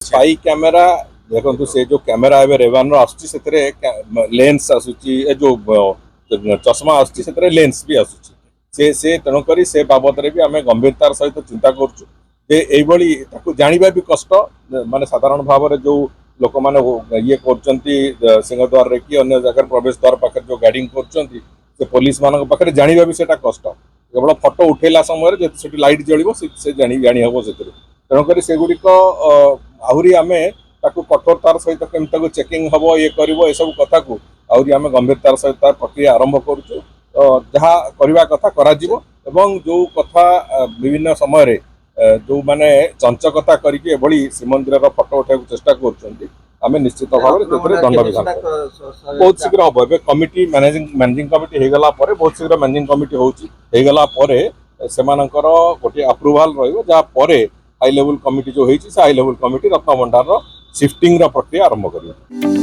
spy camera देखो से जो कैमेरा एवं रेवान आसुची लेंस आसुची जो चश्मा आसुची से लेंस भी आसुची से तेणुक से बाबद भी आम गंभीरतार सहित चिंता करूँ जाना भी कष्ट माने साधारण भाव में जो लोक मैंने ये कर सिंहद्वार कि अन्य जगह प्रवेश द्वार पाखे जो गाइडिंग कर पुलिस मान पाखे जाना भी सेटा कष्ट केवल फटो उठेला समय लाइट जलिव से जानी हम से तेणुक सेगुड़िक आहरी आम कठोरतार सहित केमी चेकिंग हम ये कर सब कथा को आहरी आम गंभीरतार सहित प्रक्रिया आरंभ करुचु जहाँ करवा कथा करा जो कथा विभिन्न समय जो माने चंचकता करके श्रीमंदिर फटो उठा चेष्टा करें निश्चित भाव में दंड विधान बहुत शीघ्र हम ए कमिटी मैनेजिंग कमिटी हो गला बहुत शीघ्र मैनेजिंग कमिटी होगला से गोटे अप्रूवाल रहा हाई लेवल कमिटी जो high level committee Ratnabhandar shifting प्रक्रिया आरंभ कर